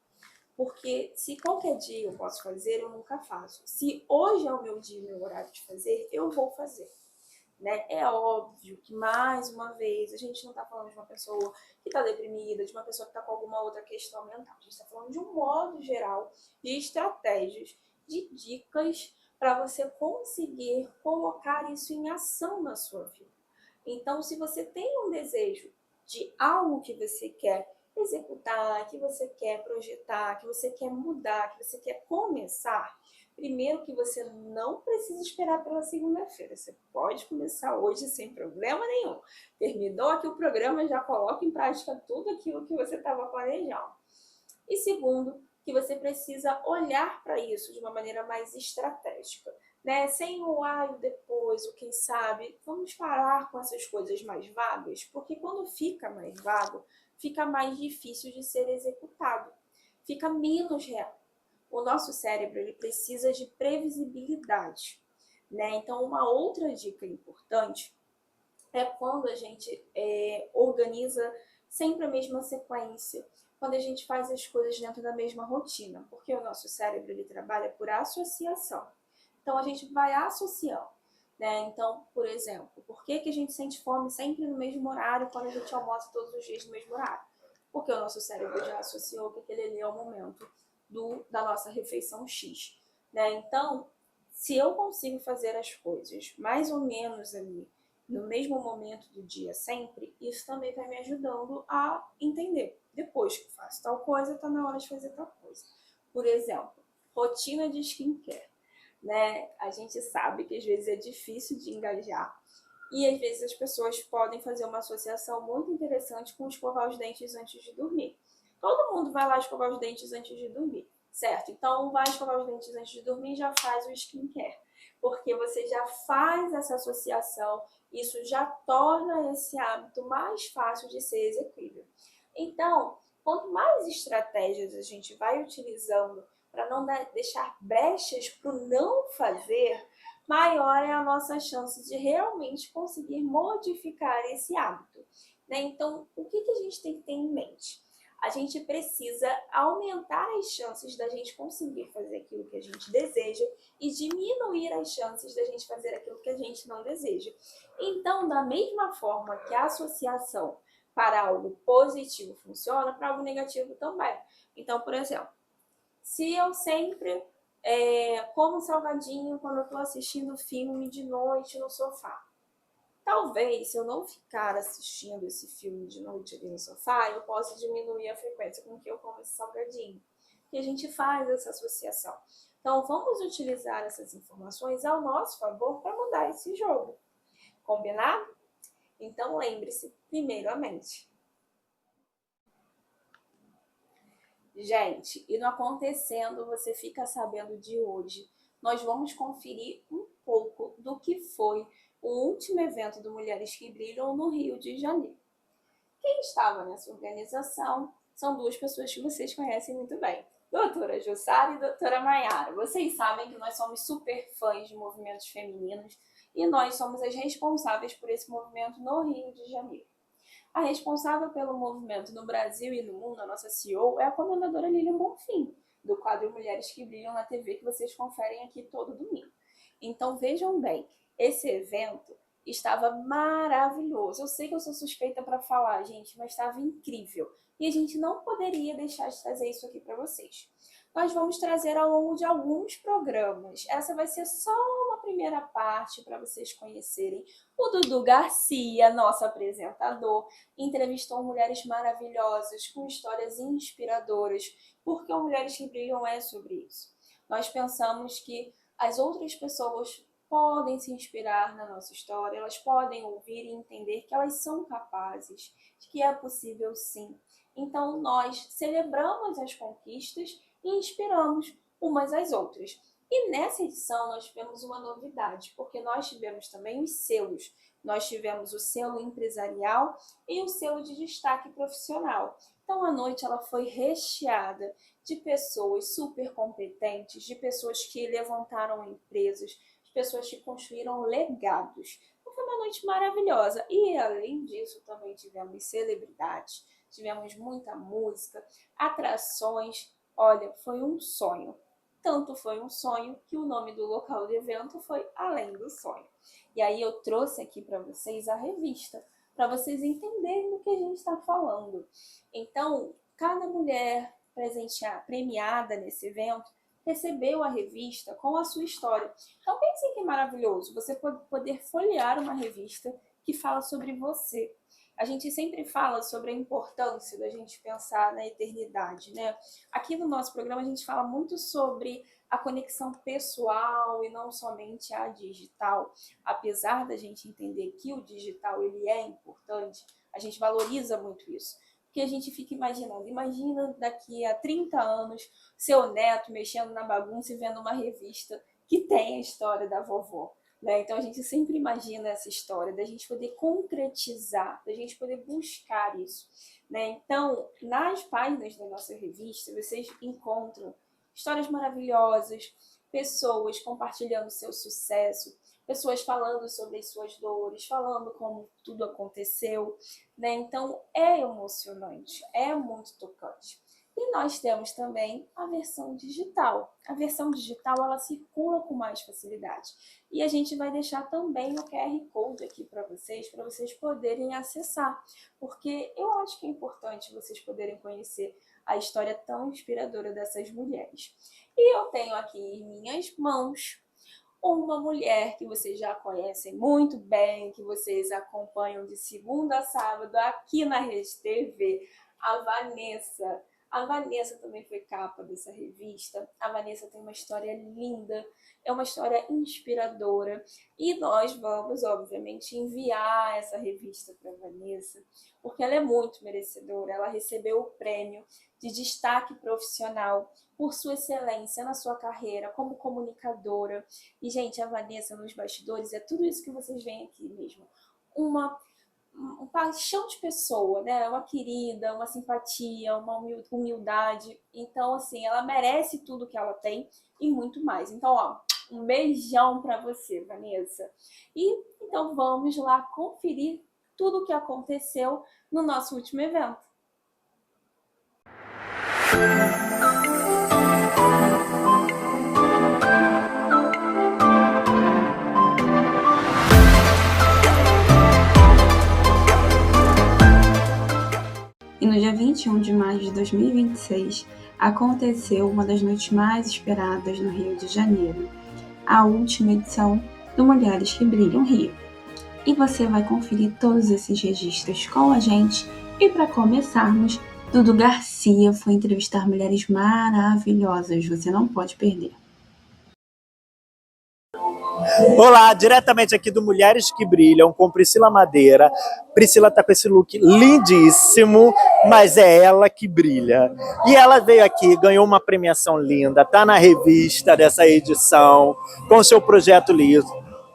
Porque se qualquer dia eu posso fazer, eu nunca faço. Se hoje é o meu dia, meu horário de fazer, eu vou fazer. Né? É óbvio que, mais uma vez, a gente não está falando de uma pessoa que está deprimida, de uma pessoa que está com alguma outra questão mental. A gente está falando de um modo geral de estratégias, de dicas para você conseguir colocar isso em ação na sua vida. Então, se você tem um desejo de algo que você quer executar, que você quer projetar, que você quer mudar, que você quer começar, Primeiro que você não precisa esperar pela segunda-feira. Você pode começar hoje sem problema nenhum. Terminou aqui o programa, já coloca em prática tudo aquilo que você estava planejando. E segundo, que você precisa olhar para isso de uma maneira mais estratégica, né? Sem o e o depois, o quem sabe. Vamos parar com essas coisas mais vagas, porque quando fica mais vago, fica mais difícil de ser executado. Fica menos real. O nosso cérebro ele precisa de previsibilidade, né? Então, uma outra dica importante é quando a gente organiza sempre a mesma sequência, quando a gente faz as coisas dentro da mesma rotina, porque o nosso cérebro ele trabalha por associação. Então, a gente vai associando, né? Então, por exemplo, por que a gente sente fome sempre no mesmo horário quando a gente almoça todos os dias no mesmo horário? Porque o nosso cérebro já associou que aquele ali é o momento da nossa refeição X, né? Então, se eu consigo fazer as coisas mais ou menos ali no mesmo momento do dia sempre, isso também vai me ajudando a entender. Depois que eu faço tal coisa, está na hora de fazer tal coisa. Por exemplo, rotina de skincare, né? A gente sabe que às vezes é difícil de engajar e às vezes as pessoas podem fazer uma associação muito interessante com escovar os dentes antes de dormir. Todo mundo vai lá escovar os dentes antes de dormir, certo? Então, vai escovar os dentes antes de dormir e já faz o skincare. Porque você já faz essa associação, isso já torna esse hábito mais fácil de ser execuível. Então, quanto mais estratégias a gente vai utilizando para não deixar brechas para o não fazer, maior é a nossa chance de realmente conseguir modificar esse hábito, né? Então, o que a gente tem que ter em mente? A gente precisa aumentar as chances da gente conseguir fazer aquilo que a gente deseja e diminuir as chances da gente fazer aquilo que a gente não deseja. Então, da mesma forma que a associação para algo positivo funciona, para algo negativo também. Então, por exemplo, se eu sempre como salgadinho quando eu estou assistindo filme de noite no sofá, talvez, se eu não ficar assistindo esse filme de noite ali no sofá, eu possa diminuir a frequência com que eu como esse salgadinho. E a gente faz essa associação. Então, vamos utilizar essas informações ao nosso favor para mudar esse jogo. Combinado? Então, lembre-se, primeiro a mente. Gente, e no Acontecendo Você Fica Sabendo de hoje, nós vamos conferir um pouco do que foi o último evento do Mulheres que Brilham no Rio de Janeiro. Quem estava nessa organização são duas pessoas que vocês conhecem muito bem, doutora Jussara e doutora Maiara. Vocês sabem que nós somos super fãs de movimentos femininos e nós somos as responsáveis por esse movimento no Rio de Janeiro. A responsável pelo movimento no Brasil e no mundo, a nossa CEO, é a comendadora Lilian Bonfim, do quadro Mulheres que Brilham na TV, que vocês conferem aqui todo domingo. Então vejam bem, esse evento estava maravilhoso. Eu sei que eu sou suspeita para falar, gente, mas estava incrível. E a gente não poderia deixar de trazer isso aqui para vocês. Nós vamos trazer ao longo de alguns programas. Essa vai ser só uma primeira parte para vocês conhecerem. O Dudu Garcia, nosso apresentador, entrevistou mulheres maravilhosas com histórias inspiradoras, porque o Mulheres que Brilham é sobre isso. Nós pensamos que as outras pessoas podem se inspirar na nossa história, elas podem ouvir e entender que elas são capazes, que é possível sim. Então nós celebramos as conquistas e inspiramos umas às outras. E nessa edição nós tivemos uma novidade, porque nós tivemos também os selos. Nós tivemos o selo empresarial e o selo de destaque profissional. Então a noite ela foi recheada de pessoas super competentes, de pessoas que levantaram empresas, de pessoas que construíram legados. Então foi uma noite maravilhosa. E além disso também tivemos celebridades, tivemos muita música, atrações. Olha, foi um sonho. Tanto foi um sonho que o nome do local do evento foi Além do Sonho. E aí eu trouxe aqui para vocês a revista, para vocês entenderem do que a gente está falando. Então, cada mulher premiada nesse evento recebeu a revista com a sua história. Então pensem que maravilhoso, você poder folhear uma revista que fala sobre você. A gente sempre fala sobre a importância da gente pensar na eternidade, né? Aqui no nosso programa a gente fala muito sobre a conexão pessoal e não somente a digital. Apesar da gente entender que o digital ele é importante, a gente valoriza muito isso. Porque a gente fica imaginando, imagina daqui a 30 anos, seu neto mexendo na bagunça e vendo uma revista que tem a história da vovó. Né? Então a gente sempre imagina essa história, da gente poder concretizar, da gente poder buscar isso. Né? Então, nas páginas da nossa revista, vocês encontram histórias maravilhosas, pessoas compartilhando seu sucesso, pessoas falando sobre as suas dores, falando como tudo aconteceu, né? Então é emocionante, é muito tocante. E nós temos também a versão digital. A versão digital, ela circula com mais facilidade. E a gente vai deixar também o QR Code aqui para vocês poderem acessar. Porque eu acho que é importante vocês poderem conhecer a história tão inspiradora dessas mulheres. E eu tenho aqui em minhas mãos uma mulher que vocês já conhecem muito bem, que vocês acompanham de segunda a sábado aqui na Rede TV, a Vanessa. A Vanessa também foi capa dessa revista. A Vanessa tem uma história linda, é uma história inspiradora. E nós vamos, obviamente, enviar essa revista para a Vanessa, porque ela é muito merecedora. Ela recebeu o prêmio de destaque profissional por sua excelência na sua carreira como comunicadora. E, gente, a Vanessa nos bastidores é tudo isso que vocês veem aqui mesmo. Uma paixão de pessoa, né? Uma querida, uma simpatia, uma humildade. Então, assim, ela merece tudo que ela tem e muito mais. Então, ó, um beijão pra você, Vanessa. E então vamos lá conferir tudo o que aconteceu no nosso último evento. E no dia 21 de maio de 2026, aconteceu uma das noites mais esperadas no Rio de Janeiro, a última edição do Mulheres que Brilham Rio. E você vai conferir todos esses registros com a gente. E para começarmos, Dudu Garcia foi entrevistar mulheres maravilhosas, você não pode perder. Olá, diretamente aqui do Mulheres que Brilham, com Priscila Madeira. Priscila tá com esse look lindíssimo, mas é ela que brilha. E ela veio aqui, ganhou uma premiação linda, tá na revista dessa edição, com seu projeto livro.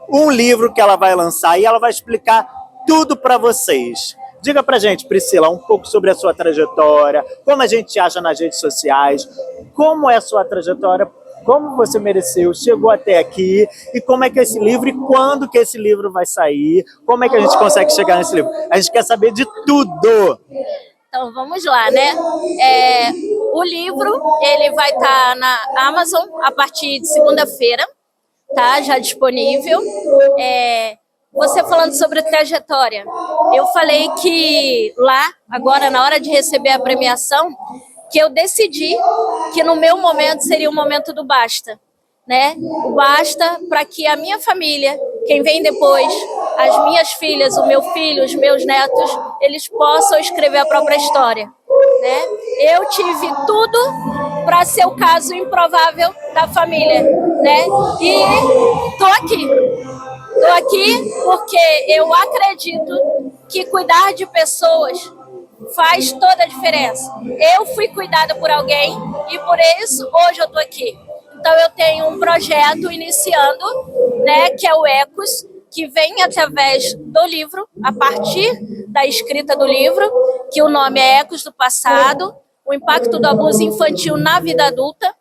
Um livro que ela vai lançar e ela vai explicar tudo para vocês. Diga pra gente, Priscila, um pouco sobre a sua trajetória, como a gente te acha nas redes sociais, como é a sua trajetória, como você mereceu, chegou até aqui, e como é que é esse livro, e quando que esse livro vai sair, como é que a gente consegue chegar nesse livro? A gente quer saber de tudo! Então vamos lá, né? O livro, ele vai estar na Amazon a partir de segunda-feira, tá? Já disponível. Você falando sobre trajetória, eu falei que lá, agora na hora de receber a premiação, que eu decidi que no meu momento seria o momento do basta, né? O basta para que a minha família, quem vem depois, as minhas filhas, o meu filho, os meus netos, eles possam escrever a própria história, né? Eu tive tudo para ser o caso improvável da família, né? E tô aqui. Estou aqui porque eu acredito que cuidar de pessoas faz toda a diferença. Eu fui cuidada por alguém e por isso hoje eu estou aqui. Então eu tenho um projeto iniciando, né, que é o Ecos, que vem através do livro, a partir da escrita do livro, que o nome é Ecos do Passado, o impacto do abuso infantil na vida adulta.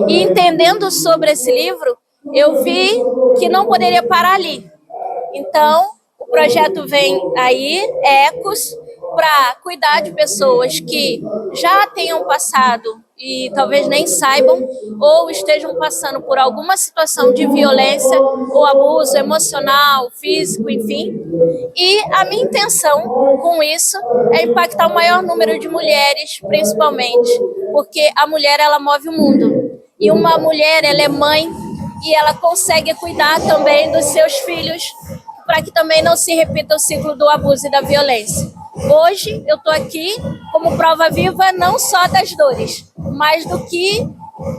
E entendendo sobre esse livro, eu vi que não poderia parar ali. Então, o projeto vem aí, Ecos, para cuidar de pessoas que já tenham passado e talvez nem saibam, ou estejam passando por alguma situação de violência ou abuso emocional, físico, enfim. E a minha intenção com isso é impactar o maior número de mulheres, principalmente, porque a mulher, ela move o mundo. E uma mulher, ela é mãe e ela consegue cuidar também dos seus filhos, para que também não se repita o ciclo do abuso e da violência. Hoje eu estou aqui como prova viva não só das dores, mas do que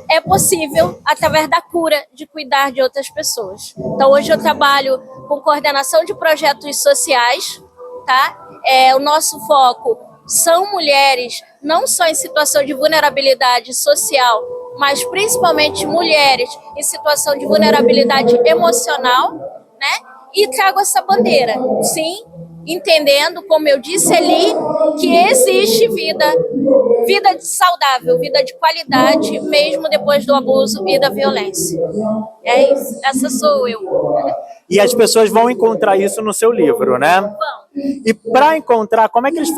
é possível através da cura, de cuidar de outras pessoas. Então, hoje eu trabalho com coordenação de projetos sociais, tá? O nosso foco são mulheres, não só em situação de vulnerabilidade social, mas principalmente mulheres em situação de vulnerabilidade emocional, né? E trago essa bandeira, sim, entendendo, como eu disse ali, que existe vida saudável, vida de qualidade, mesmo depois do abuso e da violência. É isso, essa sou eu. E as pessoas vão encontrar isso no seu livro, né? Vão. E para encontrar, como é que eles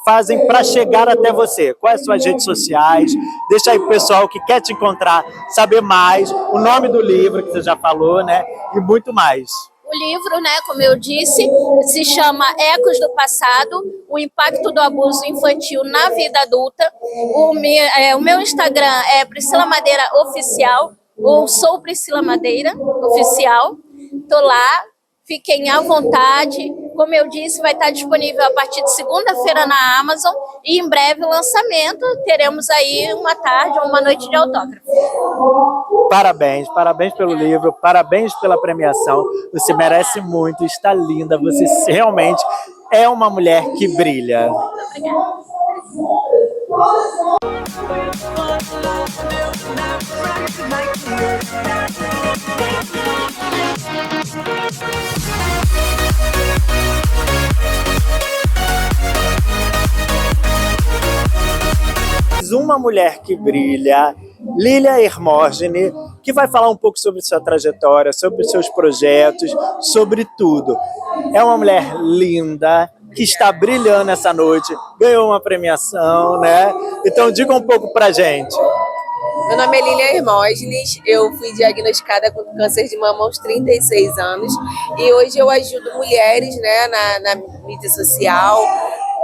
fazem para chegar até você? Quais são as redes sociais? Deixa aí pro pessoal que quer te encontrar, saber mais, o nome do livro que você já falou, né? E muito mais. O livro, né, como eu disse, se chama Ecos do Passado, o impacto do abuso infantil na vida adulta. O meu Instagram é Priscila Madeira Oficial, ou sou Priscila Madeira Oficial. Tô lá, fiquem à vontade. Como eu disse, vai estar disponível a partir de segunda-feira na Amazon e em breve o lançamento. Teremos aí uma tarde ou uma noite de autógrafo. Parabéns pelo livro, parabéns pela premiação. Você merece muito, está linda, você realmente é uma mulher que brilha. Obrigada. Uma mulher que brilha, Lília Hermógenes, que vai falar um pouco sobre sua trajetória, sobre seus projetos, sobre tudo. É uma mulher linda, que está brilhando essa noite, ganhou uma premiação, né? Então diga um pouco pra gente. Meu nome é Lília Hermógenes, eu fui diagnosticada com câncer de mama aos 36 anos e hoje eu ajudo mulheres, né, na mídia social,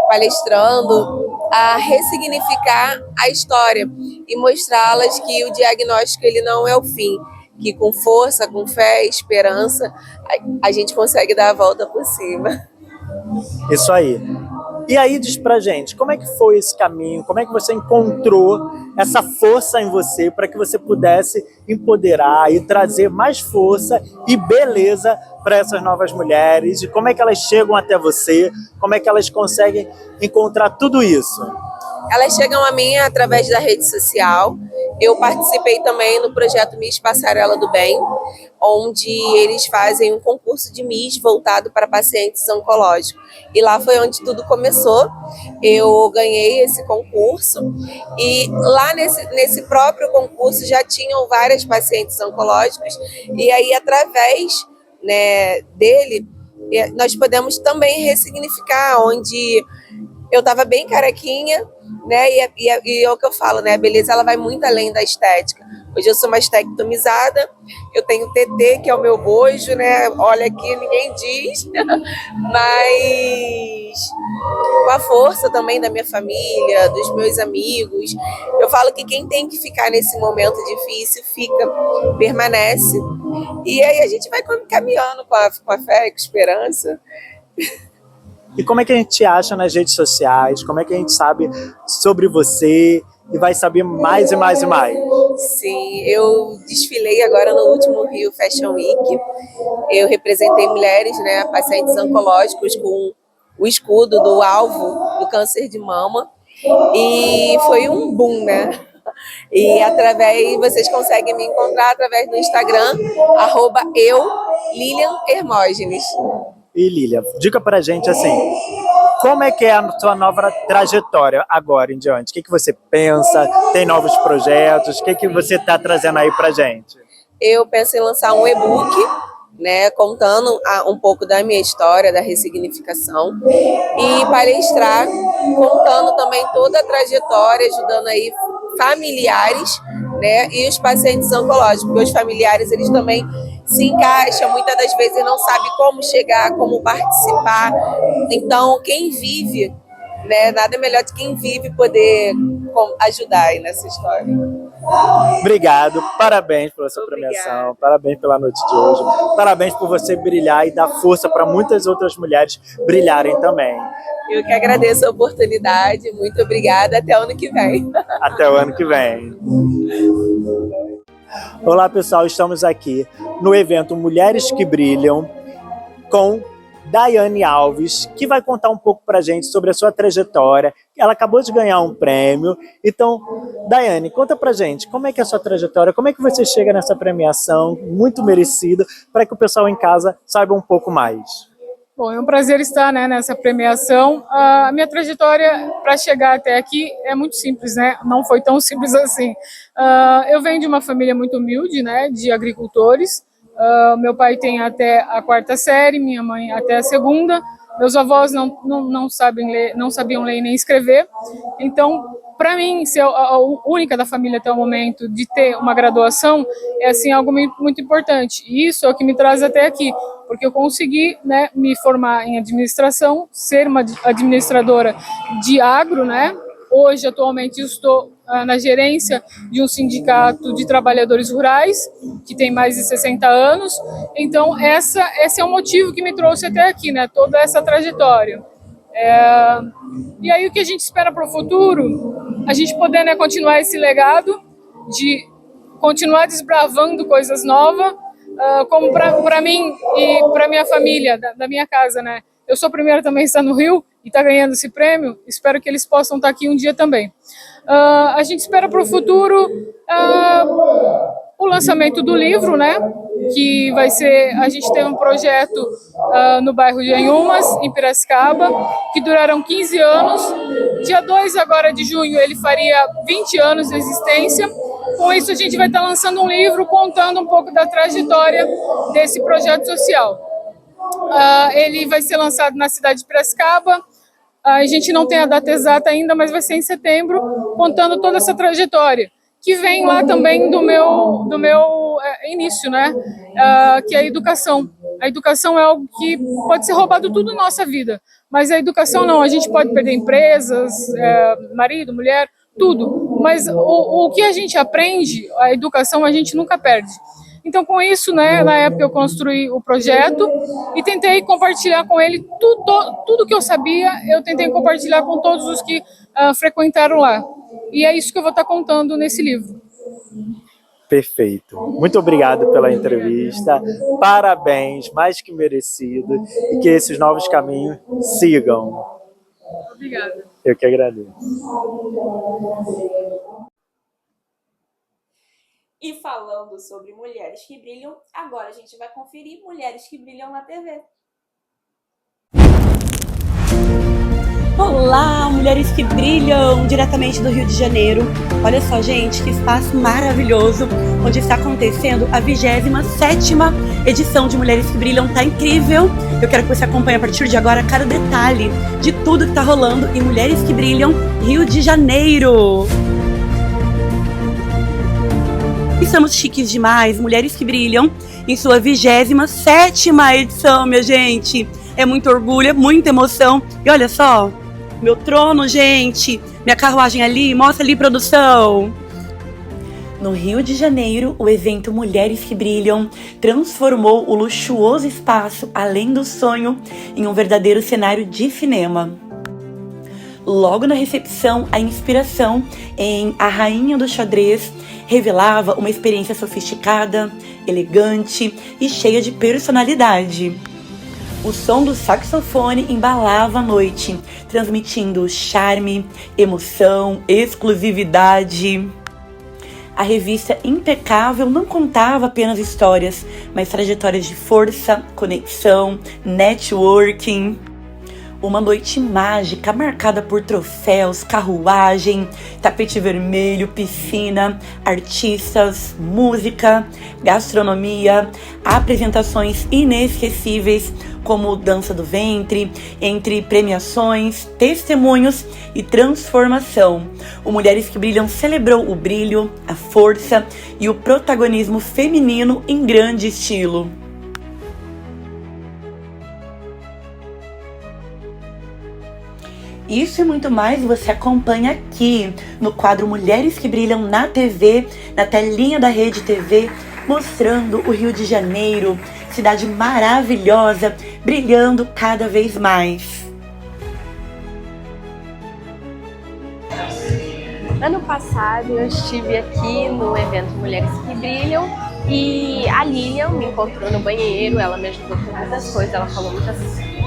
palestrando, a ressignificar a história e mostrá-las que o diagnóstico ele não é o fim, que com força, com fé, esperança, a gente consegue dar a volta por cima. Isso aí. E aí diz pra gente, como é que foi esse caminho, como é que você encontrou essa força em você para que você pudesse empoderar e trazer mais força e beleza para essas novas mulheres, e como é que elas chegam até você, como é que elas conseguem encontrar tudo isso? Elas chegam a mim através da rede social. Eu participei também no projeto Miss Passarela do Bem, onde eles fazem um concurso de Miss voltado para pacientes oncológicos. E lá foi onde tudo começou. Eu ganhei esse concurso e lá nesse próprio concurso já tinham várias pacientes oncológicos e aí através, né, dele nós podemos também ressignificar, onde eu estava bem carequinha, né? E é o que eu falo, né? A beleza ela vai muito além da estética. Hoje eu sou mais tectomizada, eu tenho TT, que é o meu bojo, né? Olha aqui, ninguém diz, mas com a força também da minha família, dos meus amigos. Eu falo que quem tem que ficar nesse momento difícil, fica, permanece. E aí a gente vai caminhando com a fé, com a esperança. E como é que a gente te acha nas redes sociais? Como é que a gente sabe sobre você e vai saber mais e mais e mais? Sim, eu desfilei agora no último Rio Fashion Week. Eu representei mulheres, né, pacientes oncológicos com o escudo do alvo do câncer de mama. E foi um boom, né? E vocês conseguem me encontrar através do Instagram, @Lilian Hermógenes. E Lília, diga pra gente assim, como é que é a sua nova trajetória agora em diante? O que você pensa? Tem novos projetos? O que você está trazendo aí pra gente? Eu penso em lançar um e-book, né, contando um pouco da minha história, da ressignificação, e palestrar, contando também toda a trajetória, ajudando aí familiares, né, e os pacientes oncológicos, porque os familiares eles também se encaixam, muitas das vezes não sabe como chegar, como participar. Então, quem vive, né, nada melhor de quem vive poder ajudar aí nessa história. Obrigado, parabéns pela sua premiação, parabéns pela noite de hoje, parabéns por você brilhar e dar força para muitas outras mulheres brilharem também. Eu que agradeço a oportunidade, muito obrigada, até o ano que vem. Até o ano que vem. Olá pessoal, estamos aqui no evento Mulheres que Brilham com Daiane Alves, que vai contar um pouco pra gente sobre a sua trajetória. Ela acabou de ganhar um prêmio. Então, Daiane, conta pra gente como é que é a sua trajetória, como é que você chega nessa premiação muito merecida, para que o pessoal em casa saiba um pouco mais. Bom, é um prazer estar, né, nessa premiação. A minha trajetória para chegar até aqui é muito simples, né? Não foi tão simples assim. Eu venho de uma família muito humilde, né, de agricultores. Meu pai tem até a 4ª série, minha mãe até a 2ª. Meus avós não sabiam ler nem escrever. Então, para mim, ser a única da família até o momento de ter uma graduação é assim algo muito importante. E isso é o que me traz até aqui, porque eu consegui, né, me formar em administração, ser uma administradora de agro, né? Hoje, atualmente, estou na gerência de um sindicato de trabalhadores rurais, que tem mais de 60 anos. Então, esse é o motivo que me trouxe até aqui, né? Toda essa trajetória. E aí, o que a gente espera para o futuro? A gente poder, né, continuar esse legado, de continuar desbravando coisas novas, como para mim e para minha família, da minha casa, né? Eu sou a primeira também a estar no Rio e está ganhando esse prêmio. Espero que eles possam estar aqui um dia também. A gente espera para o futuro o lançamento do livro, né? Que vai ser... A gente teve um projeto no bairro de Anhumas, em Piracicaba, que duraram 15 anos. Dia 2 agora de junho ele faria 20 anos de existência. Com isso a gente vai estar lançando um livro contando um pouco da trajetória desse projeto social. Ele vai ser lançado na cidade de Piracicaba. A gente não tem a data exata ainda, mas vai ser em setembro, contando toda essa trajetória, que vem lá também do meu início, né? Que é a educação. A educação é algo que pode ser roubado tudo na nossa vida, mas a educação não. A gente pode perder empresas, marido, mulher, tudo. Mas o que a gente aprende, a educação, a gente nunca perde. Então, com isso, né, na época eu construí o projeto e tentei compartilhar com ele tudo que eu sabia, eu tentei compartilhar com todos os que frequentaram lá. E é isso que eu vou estar contando nesse livro. Perfeito. Muito obrigado pela entrevista. Parabéns, mais que merecido. E que esses novos caminhos sigam. Obrigada. Eu que agradeço. E falando sobre mulheres que brilham, agora a gente vai conferir mulheres que brilham na TV. Olá, mulheres que brilham diretamente do Rio de Janeiro. Olha só, gente, que espaço maravilhoso, onde está acontecendo a 27ª edição de Mulheres que Brilham. Tá incrível! Eu quero que você acompanhe a partir de agora cada detalhe de tudo que tá rolando em Mulheres que Brilham, Rio de Janeiro. Estamos chiques demais, Mulheres que Brilham, em sua 27ª edição, minha gente. É muito orgulho, é muita emoção. E olha só, meu trono, gente, minha carruagem ali, mostra ali, produção. No Rio de Janeiro, o evento Mulheres que Brilham transformou o luxuoso espaço Além do Sonho em um verdadeiro cenário de cinema. Logo na recepção, a inspiração em A Rainha do Xadrez revelava uma experiência sofisticada, elegante e cheia de personalidade. O som do saxofone embalava a noite, transmitindo charme, emoção, exclusividade. A revista impecável não contava apenas histórias, mas trajetórias de força, conexão, networking. Uma noite mágica marcada por troféus, carruagem, tapete vermelho, piscina, artistas, música, gastronomia, apresentações inesquecíveis como Dança do Ventre, entre premiações, testemunhos e transformação. O Mulheres que Brilham celebrou o brilho, a força e o protagonismo feminino em grande estilo. Isso e muito mais você acompanha aqui no quadro Mulheres que Brilham na TV, na telinha da Rede TV, mostrando o Rio de Janeiro, cidade maravilhosa, brilhando cada vez mais. Ano passado eu estive aqui no evento Mulheres que Brilham e a Lilian me encontrou no banheiro, ela me ajudou com muitas coisas, ela falou muitas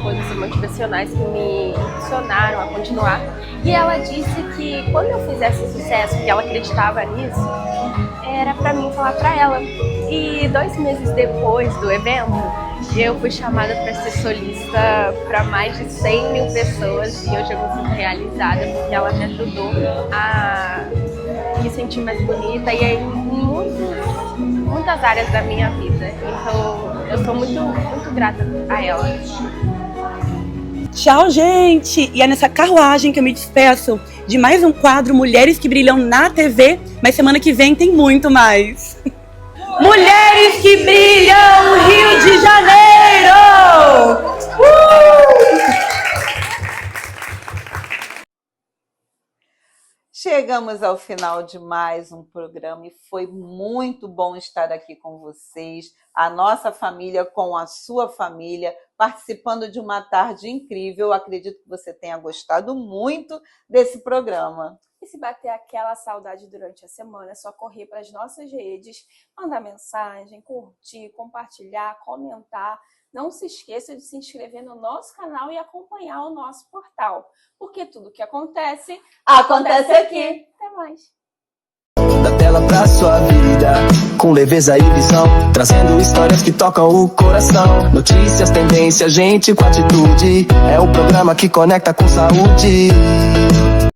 coisas motivacionais que me impulsionaram a continuar. E ela disse que quando eu fizesse sucesso, que ela acreditava nisso, era pra mim falar pra ela. E 2 meses depois do evento, eu fui chamada para ser solista para mais de 100 mil pessoas e hoje eu me sinto realizada porque ela me ajudou a me sentir mais bonita e em muitas áreas da minha vida. Então eu sou muito grata a ela. Tchau, gente! E é nessa carruagem que eu me despeço de mais um quadro Mulheres que Brilham na TV, mas semana que vem tem muito mais. Mulheres que Brilham, Rio de Janeiro! Chegamos ao final de mais um programa e foi muito bom estar aqui com vocês, a nossa família com a sua família, participando de uma tarde incrível. Acredito que você tenha gostado muito desse programa. E se bater aquela saudade durante a semana, é só correr para as nossas redes, mandar mensagem, curtir, compartilhar, comentar. Não se esqueça de se inscrever no nosso canal e acompanhar o nosso portal, porque tudo que acontece aqui. Até mais. Da tela pra sua vida, com leveza e visão, trazendo histórias que tocam o coração. Notícias, tendências, gente com atitude, é o programa que conecta com saúde.